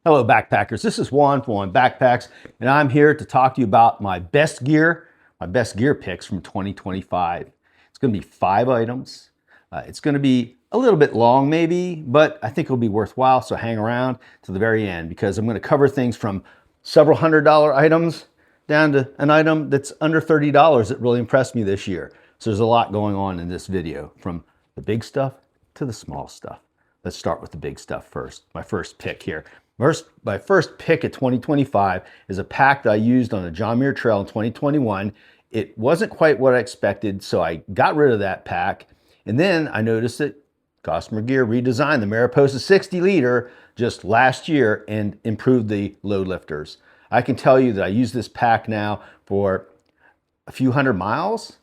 Hello backpackers, this is Juan from Juan Backpacks, and I'm here to talk to you about my best gear picks from 2025. It's going to be 5 items. It's going to be a little bit long maybe, but I think it'll be worthwhile, so hang around to the very end because I'm going to cover things from several $100 items down to an item that's under $30 that really impressed me this year. So there's a lot going on in this video, from the big stuff to the small stuff. Let's start with the big stuff first. My first pick here. My first pick of 2025 is a pack that I used on the John Muir Trail in 2021. It wasn't quite what I expected, so I got rid of that pack. And then I noticed that Gossamer Gear redesigned the Mariposa 60 liter just last year and improved the load lifters. I can tell you that I use this pack now for a few hundred miles,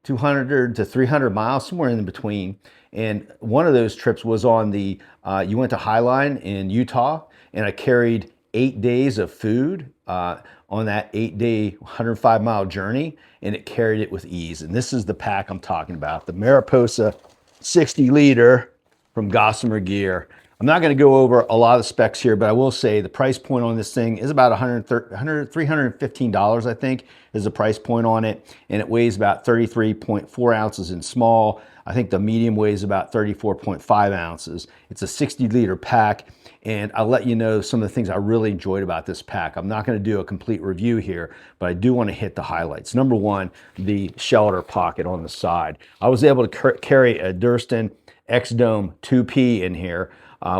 200 to 300 miles, somewhere in between. And one of those trips was on the, you went to Highline in Utah, and I carried 8 days of food on that 8-day, 105-mile journey, and it carried it with ease. And this is the pack I'm talking about, the Mariposa 60 liter from Gossamer Gear. I'm not going to go over a lot of the specs here, but I will say the price point on this thing is about $315, I think, is the price point on it. And it weighs about 33.4 ounces in small. I think the medium weighs about 34.5 ounces. It's a 60 liter pack. And I'll let you know some of the things I really enjoyed about this pack. I'm not going to do a complete review here, but I do want to hit the highlights. Number one, the shelter pocket on the side. I was able to carry a Durston X-Dome 2P in here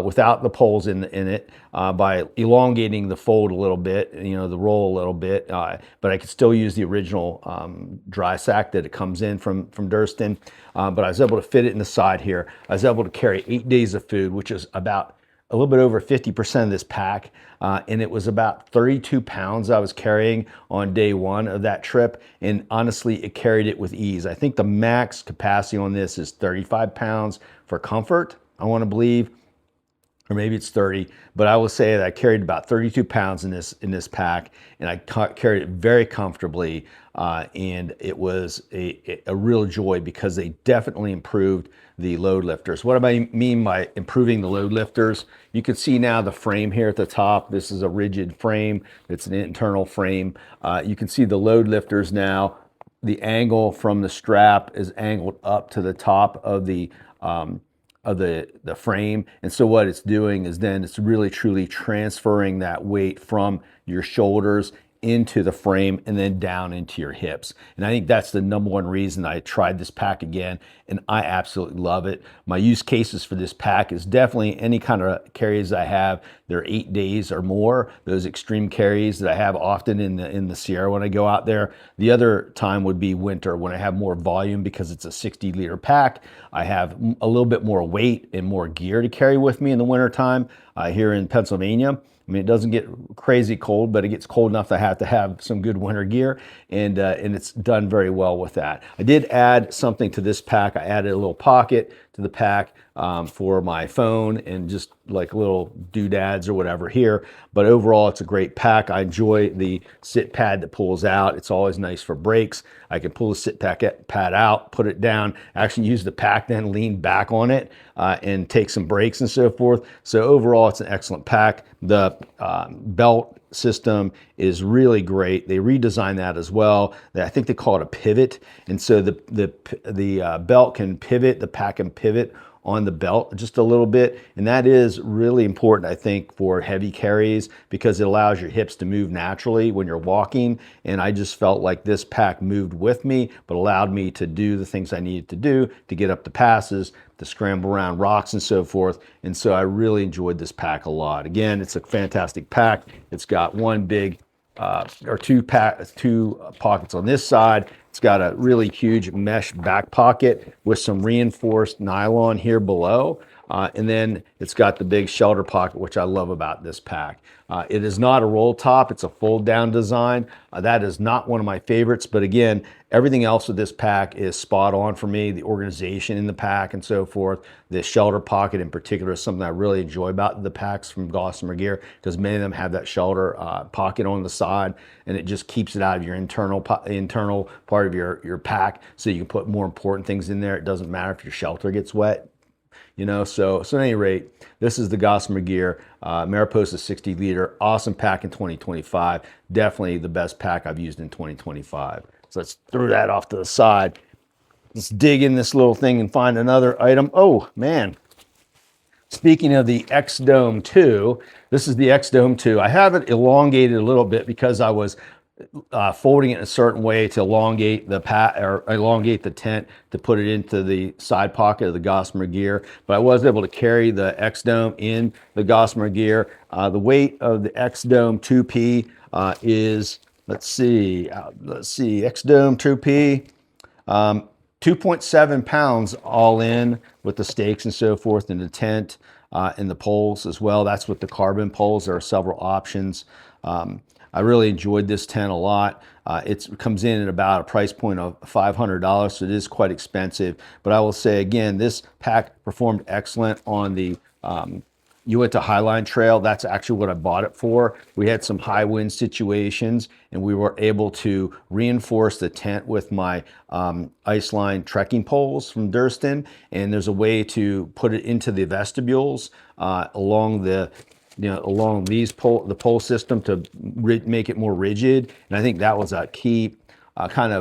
without the poles in it by elongating the fold a little bit, the roll a little bit, but I could still use the original dry sack that it comes in from Durston, but I was able to fit it in the side here. I was able to carry 8 days of food, which is about a little bit over 50% of this pack, and it was about 32 pounds I was carrying on day one of that trip, and honestly, it carried it with ease. I think the max capacity on this is 35 pounds for comfort, I want to believe, or maybe it's 30, but I will say that I carried about 32 pounds in this pack, and I carried it very comfortably, and it was a real joy because they definitely improved the load lifters. What do I mean by improving the load lifters? You can see now the frame here at the top. This is a rigid frame. It's an internal frame. You can see the load lifters now. The angle from the strap is angled up to the top of the frame, and so what it's doing is then it's really truly transferring that weight from your shoulders into the frame and then down into your hips. And I think that's the number one reason I tried this pack again, and I absolutely love it. My use cases for this pack is definitely any kind of carries I have. They're 8 days or more, those extreme carries that I have often in the Sierra when I go out there. The other time would be winter when I have more volume because it's a 60 liter pack. I have a little bit more weight and more gear to carry with me in the winter time here in Pennsylvania. I mean, it doesn't get crazy cold, but it gets cold enough to have some good winter gear, and it's done very well with that. I did add something to this pack. I added a little pocket to the pack for my phone and just like little doodads or whatever here. But overall, it's a great pack. I enjoy the sit pad that pulls out. It's always nice for breaks. I can pull the sit pad out, put it down, actually use the pack, then lean back on it and take some breaks and so forth. So overall, it's an excellent pack. The belt system is really great. They redesigned that as well. I think they call it a pivot, and so the belt can pivot, the pack can pivot on the belt just a little bit, and that is really important, I think, for heavy carries because it allows your hips to move naturally when you're walking. And I just felt like this pack moved with me but allowed me to do the things I needed to do to get up the passes, to scramble around rocks and so forth. And so I really enjoyed this pack a lot. Again, it's a fantastic pack. It's got one big or two pockets on this side. It's got a really huge mesh back pocket with some reinforced nylon here below. And then it's got the big shelter pocket, which I love about this pack. It is not a roll top, it's a fold down design. That is not one of my favorites, but again, everything else with this pack is spot on for me. The organization in the pack and so forth. The shelter pocket in particular is something I really enjoy about the packs from Gossamer Gear because many of them have that shelter pocket on the side, and it just keeps it out of your internal part of your pack, so you can put more important things in there. It doesn't matter if your shelter gets wet. you know. So at any rate, this is the Gossamer Gear Mariposa 60 liter, awesome pack in 2025. Definitely the best pack I've used in 2025. So let's throw that off to the side. Let's dig in this little thing and find another item. Oh man, speaking of the X-Dome 2, this is the X-Dome 2. I have it elongated a little bit because I was folding it in a certain way to elongate the tent to put it into the side pocket of the Gossamer Gear. But I was able to carry the X-Dome in the Gossamer Gear. The weight of the X-Dome 2P is, let's see, X-Dome 2P. 2.7 pounds all in with the stakes and so forth, and the tent and the poles as well. That's with the carbon poles. There are several options. I really enjoyed this tent a lot. It comes in at about a price point of $500, so it is quite expensive. But I will say again, this pack performed excellent on the you went to Highline Trail. That's actually what I bought it for. We had some high wind situations and we were able to reinforce the tent with my Iceline trekking poles from Durston. And there's a way to put it into the vestibules along the along the pole system to make it more rigid. And I think that was a key kind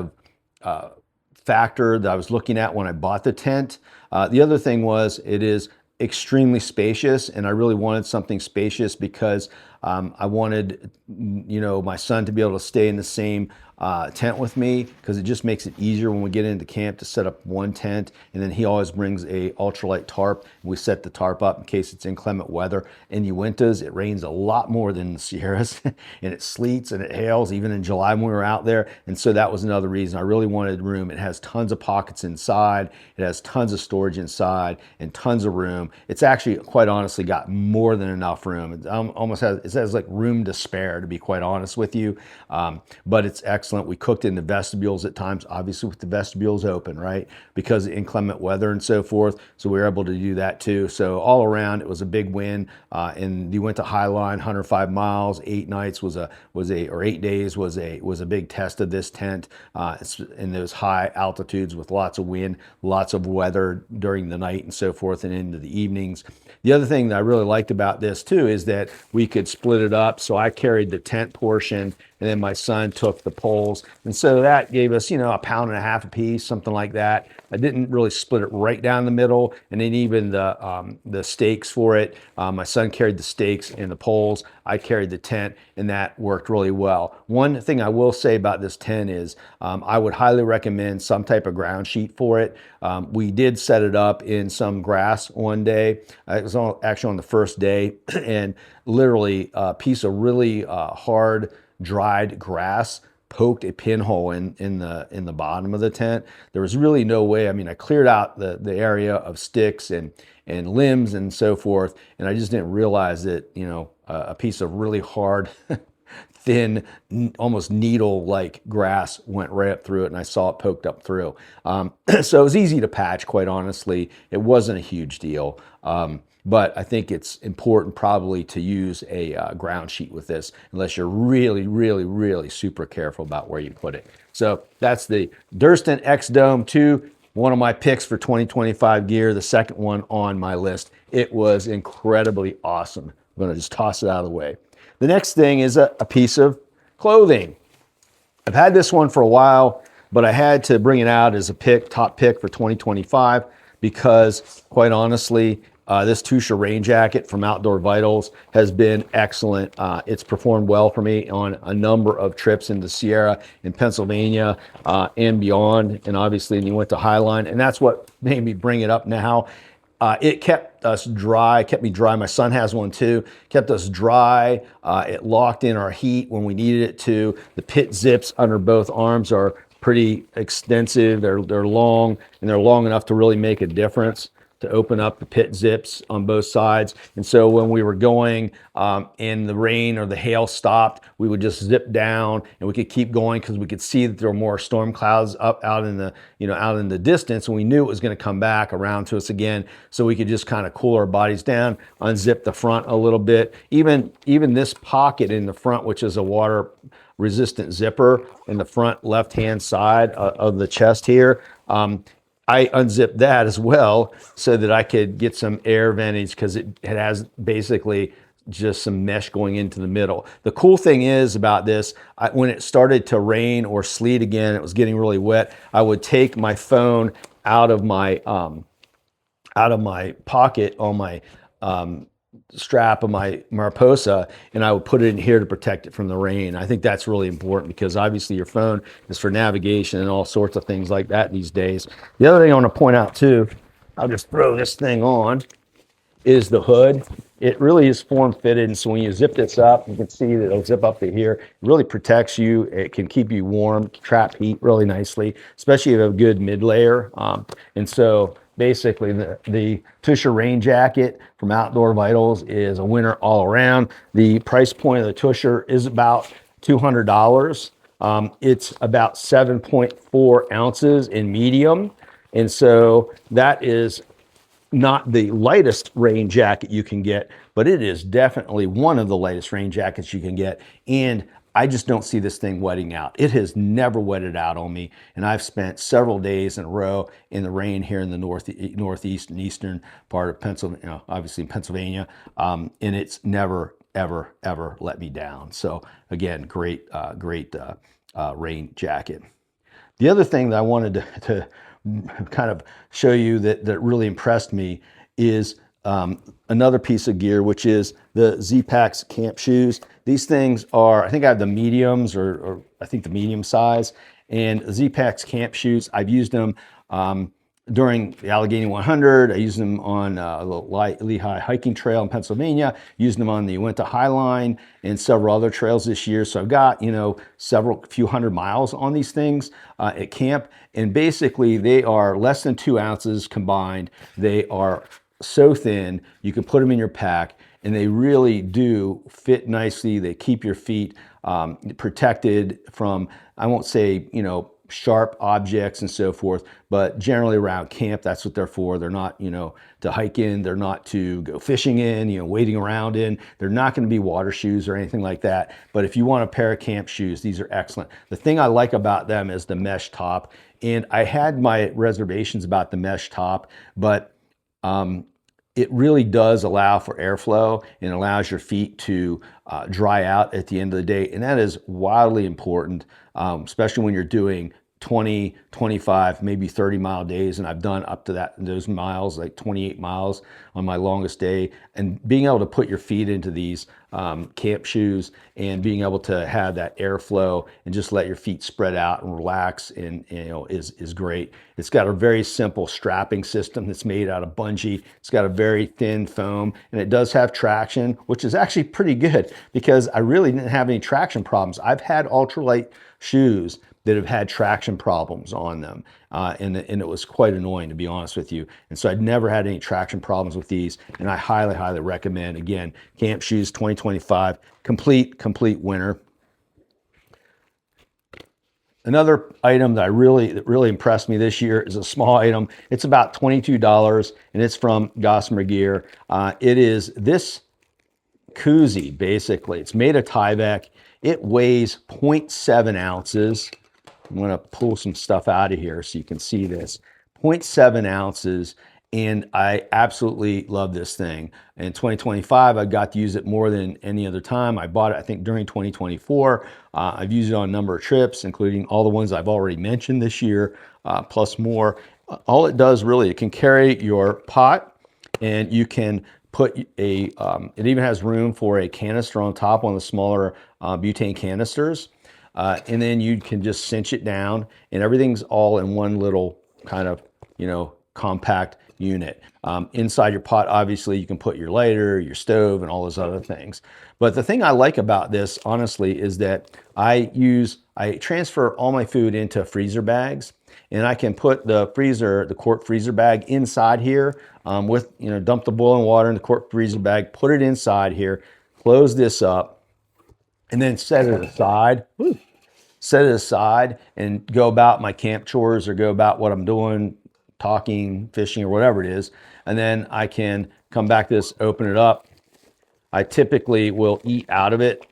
of factor that I was looking at when I bought the tent. The other thing was it is extremely spacious, and I really wanted something spacious because I wanted, my son to be able to stay in the same tent with me, because it just makes it easier when we get into camp to set up one tent. And then he always brings a ultralight tarp. We set the tarp up in case it's inclement weather. In Uintas, it rains a lot more than the Sierras and it sleets and it hails even in July when we were out there. And so that was another reason I really wanted room. It has tons of pockets inside. It has tons of storage inside and tons of room. It's actually, quite honestly, got more than enough room. It almost has like room to spare, to be quite honest with you. But it's excellent. We cooked in the vestibules at times, obviously with the vestibules open, right? Because of inclement weather and so forth. So we were able to do that too. So all around, it was a big win. And you went to Highline, 105 miles, 8 nights or 8 days was a big test of this tent. It's in those high altitudes with lots of wind, lots of weather during the night and so forth and into the evenings. The other thing that I really liked about this too is that we could split it up. So I carried the tent portion and then my son took the poles. And so that gave us, a pound and a half a piece, something like that. I didn't really split it right down the middle. And then even the stakes for it, my son carried the stakes and the poles. I carried the tent, and that worked really well. One thing I will say about this tent is I would highly recommend some type of ground sheet for it. We did set it up in some grass one day. It was actually on the first day, and literally a piece of really hard, dried grass poked a pinhole in the bottom of the tent. There was really no way. I mean, I cleared out the area of sticks and limbs and so forth, and I just didn't realize that a piece of really hard thin, almost needle-like grass went right up through it, and I saw it poked up through. So it was easy to patch, quite honestly. It wasn't a huge deal. But I think it's important probably to use a ground sheet with this, unless you're really, really, really super careful about where you put it. So that's the Durston X-Dome 2, one of my picks for 2025 gear, the second one on my list. It was incredibly awesome. I'm gonna just toss it out of the way. The next thing is a piece of clothing. I've had this one for a while, but I had to bring it out as a top pick for 2025 because, quite honestly, this Tusha rain jacket from Outdoor Vitals has been excellent. It's performed well for me on a number of trips in the Sierra, in Pennsylvania, and beyond. And obviously, you went to Highline, and that's what made me bring it up now. It kept us dry, kept me dry. My son has one too. Kept us dry. It locked in our heat when we needed it to. The pit zips under both arms are pretty extensive. They're long, and they're long enough to really make a difference, to open up the pit zips on both sides. And so when we were going and the rain or the hail stopped, we would just zip down and we could keep going because we could see that there were more storm clouds out in the distance, and we knew it was going to come back around to us again. So we could just kind of cool our bodies down, unzip the front a little bit. Even this pocket in the front, which is a water resistant zipper in the front left hand side of the chest here, I unzipped that as well so that I could get some air ventage because it has basically just some mesh going into the middle. The cool thing is about this, when it started to rain or sleet again, it was getting really wet, I would take my phone out of my pocket on my strap of my Mariposa, and I would put it in here to protect it from the rain. I think that's really important because obviously your phone is for navigation and all sorts of things like that these days. The other thing I want to point out too, I'll just throw this thing on, is the hood. It really is form fitted, and so when you zip this up, you can see that it'll zip up to here. It really protects you. It can keep you warm, trap heat really nicely, especially if you have a good mid layer. And so basically the Tusher rain jacket from Outdoor Vitals is a winner all around. The price point of the Tusher is about $200. It's about 7.4 ounces in medium. And so that is not the lightest rain jacket you can get, but it is definitely one of the lightest rain jackets you can get. And I just don't see this thing wetting out. It has never wetted out on me. And I've spent several days in a row in the rain here in the northeast and eastern part of Pennsylvania, obviously in Pennsylvania. And it's never, ever, ever let me down. So again, great rain jacket. The other thing that I wanted to kind of show you that really impressed me is another piece of gear, which is the Zpacks camp shoes. These things are, I think I have the mediums or I think the medium size, and Zpacks camp shoes, I've used them during the Allegheny 100. I used them on a Lehigh hiking trail in Pennsylvania, used them on the Uinta High Line and several other trails this year. So I've got, few hundred miles on these things at camp. And basically they are less than 2 ounces combined. They are so thin, you can put them in your pack, and they really do fit nicely. They keep your feet protected from, I won't say, sharp objects and so forth, but generally around camp, that's what they're for. They're not, to hike in, they're not to go fishing in, wading around in. They're not going to be water shoes or anything like that. But if you want a pair of camp shoes, these are excellent. The thing I like about them is the mesh top. And I had my reservations about the mesh top, but it really does allow for airflow and allows your feet to dry out at the end of the day. And that is wildly important, especially when you're doing 20, 25, maybe 30-mile days. And I've done up to those miles, like 28 miles on my longest day. And being able to put your feet into these camp shoes and being able to have that airflow and just let your feet spread out and relax is great. It's got a very simple strapping system that's made out of bungee. It's got a very thin foam, and it does have traction, which is actually pretty good because I really didn't have any traction problems. I've had ultralight shoes that have had traction problems on them. And it was quite annoying, to be honest with you. And so I'd never had any traction problems with these. And I highly, highly recommend, again, Camp Shoes 2025, complete winner. Another item that really impressed me this year is a small item. It's about $22, and it's from Gossamer Gear. It is this koozie, basically. It's made of Tyvek. It weighs 0.7 ounces. I'm going to pull some stuff out of here so you can see this. 0.7 ounces, and I absolutely love this thing. In 2025, I got to use it more than any other time. I bought it, I think, during 2024. I've used it on a number of trips, including all the ones I've already mentioned this year, plus more. All it does really, it can carry your pot, and you can put it even has room for a canister on top, one of the smaller butane canisters. And then you can just cinch it down, and everything's all in one little kind of, compact unit. Inside your pot, obviously, you can put your lighter, your stove, and all those other things. But the thing I like about this, honestly, is that I transfer all my food into freezer bags, and I can put the quart freezer bag inside here with, dump the boiling water in the quart freezer bag, put it inside here, close this up, and then set it aside. Set it aside and go about my camp chores or go about what I'm doing, talking, fishing, or whatever it is. And then I can come back to this, open it up. I typically will eat out of it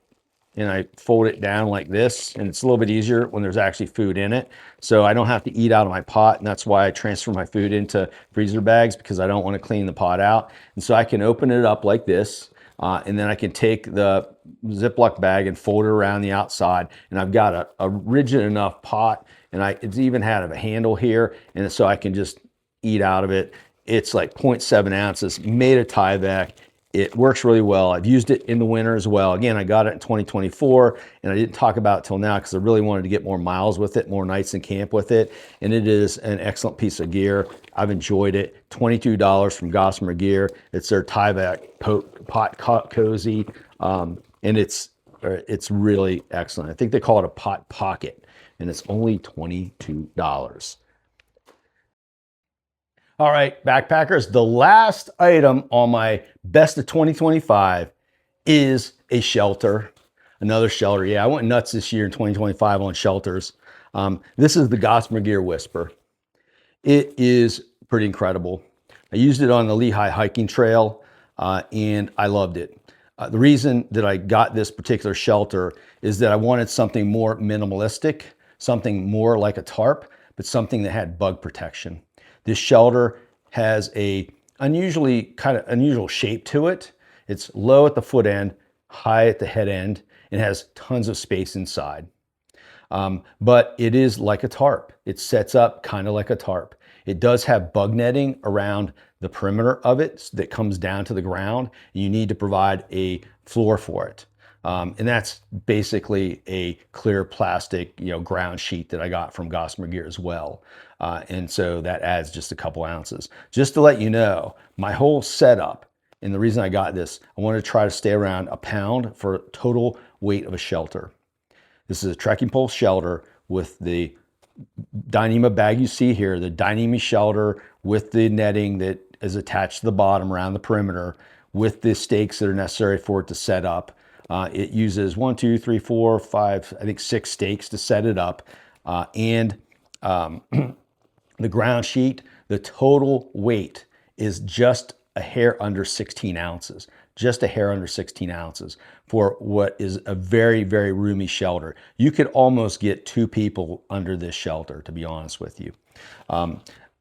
and I fold it down like this, and it's a little bit easier when there's actually food in it. So I don't have to eat out of my pot, and that's why I transfer my food into freezer bags, because I don't want to clean the pot out. And so I can open it up like this, and then I can take the Ziploc bag and fold it around the outside, and I've got a rigid enough pot, and it's even had a handle here, and so I can just eat out of it. It's like 0.7 ounces, made of Tyvek. It works really well. I've used it in the winter as well. Again, I got it in 2024, and I didn't talk about it till now because I really wanted to get more miles with it, more nights in camp with it. And it is an excellent piece of gear. I've enjoyed it. $22 from Gossamer Gear. It's their Tyvek pot cozy, and it's really excellent. I think they call it a pot pocket, and it's only $22. All right, backpackers, the last item on my best of 2025 is a shelter. Another shelter. Yeah, I went nuts this year in 2025 on shelters. This is the Gossamer Gear Whisper. It is pretty incredible. I used it on the Lehigh hiking trail, and I loved it. The reason that I got this particular shelter is that I wanted something more minimalistic, something more like a tarp, but something that had bug protection. This shelter has a unusual shape to it. It's low at the foot end, high at the head end, and has tons of space inside. But it is like a tarp. It sets up kind of like a tarp. It does have bug netting around the perimeter of it that comes down to the ground. You need to provide a floor for it. And that's basically a clear plastic, ground sheet that I got from Gossamer Gear as well. And so that adds just a couple ounces. Just to let you know, my whole setup, and the reason I got this, I wanted to try to stay around a pound for total weight of a shelter. This is a trekking pole shelter with the Dyneema bag you see here, the Dyneema shelter with the netting that is attached to the bottom around the perimeter, with the stakes that are necessary for it to set up. It uses 1, 2, 3, 4, 5, I think 6 stakes to set it up. And the ground sheet, the total weight is just a hair under 16 ounces. Just a hair under 16 ounces for what is a very, very roomy shelter. You could almost get 2 people under this shelter, to be honest with you.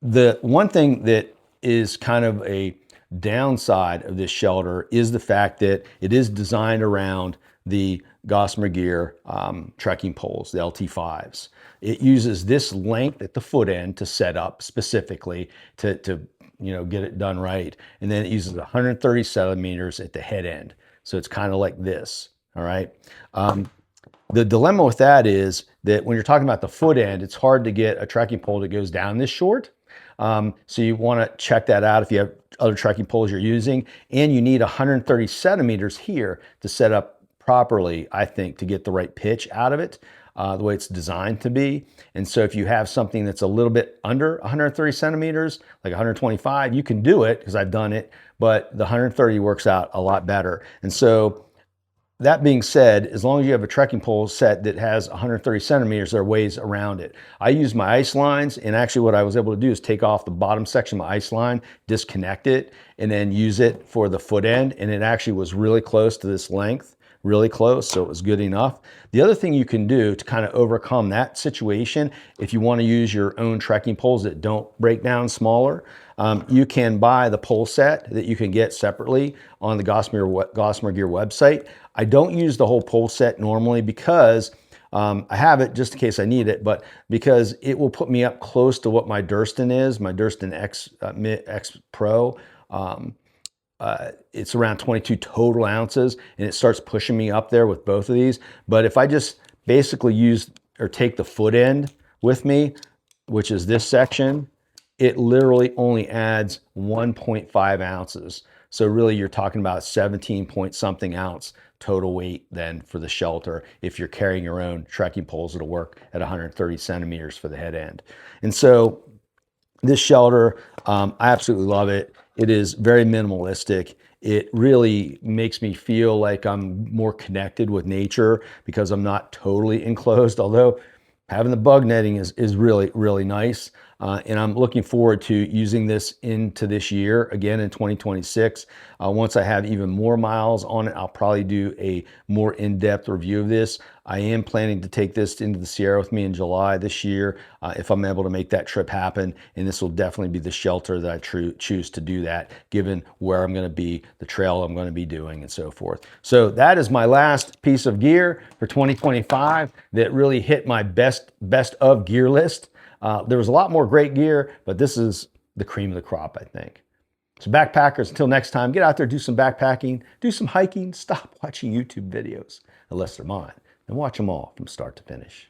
The one thing that is kind of a downside of this shelter is the fact that it is designed around the Gossamer Gear trekking poles, the LT5s. It uses this length at the foot end to set up specifically to get it done right. And then it uses 130 centimeters at the head end. So it's kind of like this, all right? The dilemma with that is that when you're talking about the foot end, it's hard to get a trekking pole that goes down this short. So you want to check that out if you have other trekking poles you're using. And you need 130 centimeters here to set up properly, I think, to get the right pitch out of it, the way it's designed to be. And so if you have something that's a little bit under 130 centimeters, like 125, you can do it, because I've done it, but the 130 works out a lot better. And so that being said, as long as you have a trekking pole set that has 130 centimeters, there are ways around it. I use my ice lines, and actually what I was able to do is take off the bottom section of my ice line, disconnect it, and then use it for the foot end. And it actually was really close to this length, really close, so it was good enough. The other thing you can do to kind of overcome that situation, if you want to use your own trekking poles that don't break down smaller, you can buy the pole set that you can get separately on the Gossamer Gear website. I don't use the whole pole set normally because I have it just in case I need it, but because it will put me up close to what my Durston is, my Durston X Pro. It's around 22 total ounces, and it starts pushing me up there with both of these. But if I just basically use or take the foot end with me, which is this section, it literally only adds 1.5 ounces. So really you're talking about 17 point something ounce total weight then for the shelter. If you're carrying your own trekking poles, it'll work at 130 centimeters for the head end. And so this shelter, I absolutely love it. It is very minimalistic. It really makes me feel like I'm more connected with nature because I'm not totally enclosed, although having the bug netting is really, really nice. and I'm looking forward to using this into this year, again in 2026. Once I have even more miles on it, I'll probably do a more in-depth review of this. I am planning to take this into the Sierra with me in July this year, if I'm able to make that trip happen. And this will definitely be the shelter that I choose to do that, given where I'm going to be, the trail I'm going to be doing, and so forth. So that is my last piece of gear for 2025 that really hit my best of gear list. There was a lot more great gear, but this is the cream of the crop, I think. So backpackers, until next time, get out there, do some backpacking, do some hiking, stop watching YouTube videos, unless they're mine, and watch them all from start to finish.